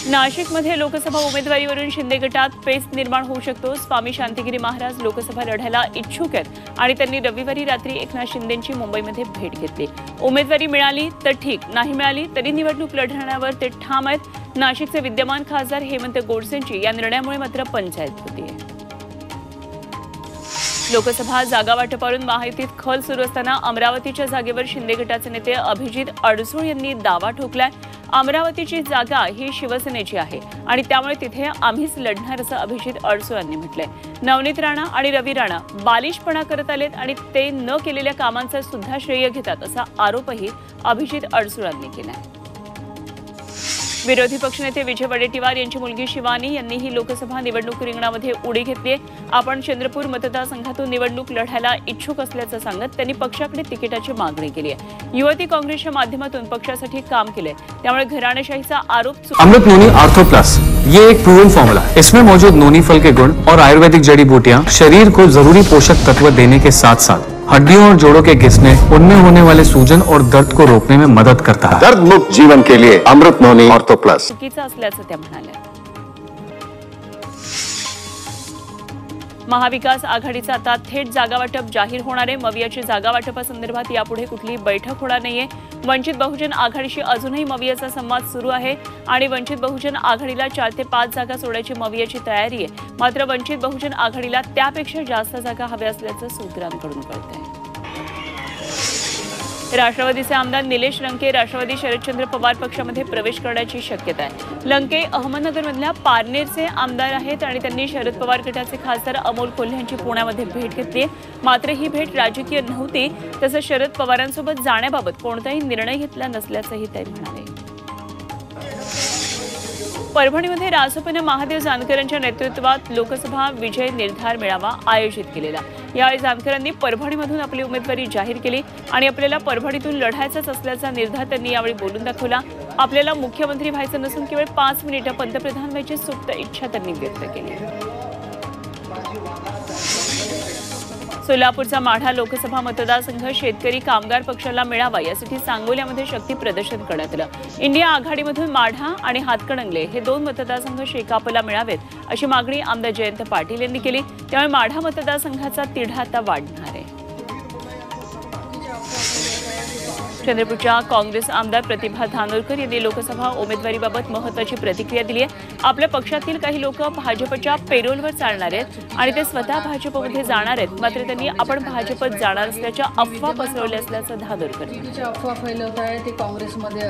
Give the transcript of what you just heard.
नाशिकमध्ये लोकसभा उमेदवारीवरून शिंदे गटात पेच निर्माण होऊ शकतो। स्वामी शांतिगिरी महाराज लोकसभा लढायला इच्छुक आहेत आणि त्यांनी रविवारी रात्री एकनाथ शिंदेंची मुंबईमध्ये भेट घेतली। उमेदवारी मिळाली तर ठीक, नाही मिळाली तरी निवडणूक लढवण्यावर ते ठाम आहेत। नाशिकचे विद्यमान खासदार हेमंत गोडसेंची या निर्णयामुळे मात्र पंचायत होतीये। लोकसभा जागा वाटपावरून महायुतीत खल सुरू असताना अमरावतीच्या जागेवर शिंदे गटाचे नेते अभिजित अडसूळ यांनी दावा ठोकलाय। अमरावतीची जागा ही शिवसेनेची आहे आणि त्यामुळे तिथे आम्हीच लढणार असं अभिजित अडसूळ यांनी म्हटलंय। नवनीत राणा आणि रवी राणा बालिशपणा करत आलेत आणि ते न केलेल्या कामांचा सुद्धा श्रेय घेतात असा आरोपही अभिजित अडसूळ यांनी केलाय। विरोधी पक्षनेते विजय वडेट्टीवार यांची मुलगी शिवानी यांनीही लोकसभा निवडणूक रिंगणामध्ये उडी घेतली आहे। आपण चंद्रपूर मतदारसंघातून निवडणूक लढायला इच्छुक असल्याचं सांगत त्यांनी पक्षाकडे तिकिटाची मागणी केली आहे। युवती काँग्रेसच्या माध्यमातून पक्षासाठी काम केले, त्यामुळे घराणेशाहीचा आरोप। अमृत नोनी आर्थो प्लस ये एक प्रूवन फॉर्मूला है। इसमें मौजूद नोनी फल के गुण और आयुर्वेदिक जड़ी बूटियां शरीर को जरूरी पोषक तत्व देने के साथ साथ हड्डियों और जोड़ों के घिसने, उनमें होने वाले सूजन और दर्द को रोकने में मदद करता है। दर्द मुक्त जीवन के लिए अमृत नोनी ऑर्थो प्लस। चुकीचं असल्याचं त्या म्हणाल्या। महाविकास आघाडीचा आता थेट जागा वाटप जाहीर होणार आहे। मवियाची जागा वाटपासंदर्भात यापुढे कुठलीही बैठक होणार नाहीये। वंचित बहुजन आघाडीशी अजूनही मवियाचा संवाद सुरू आहे आणि वंचित बहुजन आघाडीला 4 ते 5 जागा सोडायची मवियाची तयारी आहे। मात्र वंचित बहुजन आघाडीला त्यापेक्षा जास्त जागा हव्या असल्याचं सूत्रांकडून कळतंय। राष्ट्रवादीचे आमदार निलेश लंके राष्ट्रवादी शरदचंद्र पवार पक्षामध्ये प्रवेश करण्याची शक्यता आहे। लंके अहमदनगरमधल्या पारनेरचे आमदार आहेत आणि त्यांनी शरद पवार गटाचे खासदार अमोल कोल्हे यांची पुण्यामध्ये भेट घेतली। मात्र ही भेट राजकीय नव्हती, तसंच शरद पवारांसोबत जाण्याबाबत कोणताही निर्णय घेतला नसल्याचंही ते म्हणाले। परभणीमध्ये रासपनं महादेव जानकर यांच्या नेतृत्वात लोकसभा विजय निर्धार मेळावा आयोजित केलेला। यावेळी जानकरांनी परभणीमधून आपली उमेदवारी जाहीर केली आणि आपल्याला परभणीतून लढायचंच असल्याचा निर्धार त्यांनी यावेळी बोलून दाखवला। आपल्याला मुख्यमंत्री व्हायचं नसून केवळ 5 मिनिटं पंतप्रधान व्हायची सुप्त इच्छा त्यांनी व्यक्त केली। सोलापूरचा माढा लोकसभा मतदारसंघ शेतकरी कामगार पक्षाला मिळावा यासाठी सांगोल्यामध्ये शक्ती प्रदर्शन करण्यात आलं। इंडिया आघाडीमधून माढा आणि हातकणंगले हे 2 मतदारसंघ शेकापला मिळावेत अशी मागणी आमदार जयंत पाटील यांनी केली। त्यामुळे माढा मतदारसंघाचा तिढा आता वाढणार आहे। चंद्रपूरच्या काँग्रेस आमदार प्रतिभा धानोरकर यांनी लोकसभा उमेदवारीबाबत महत्त्वाची प्रतिक्रिया दिली आहे। आपल्या पक्षातील काही लोक भाजपच्या पेरोलवर चालणार आहेत आणि ते स्वतः भाजपमध्ये जाणार आहेत, मात्र त्यांनी आपण भाजपत जाणार असल्याच्या अफवा पसरवल्या असल्याचं धानोरकर अफवा फैलवत आहे ते काँग्रेसमध्ये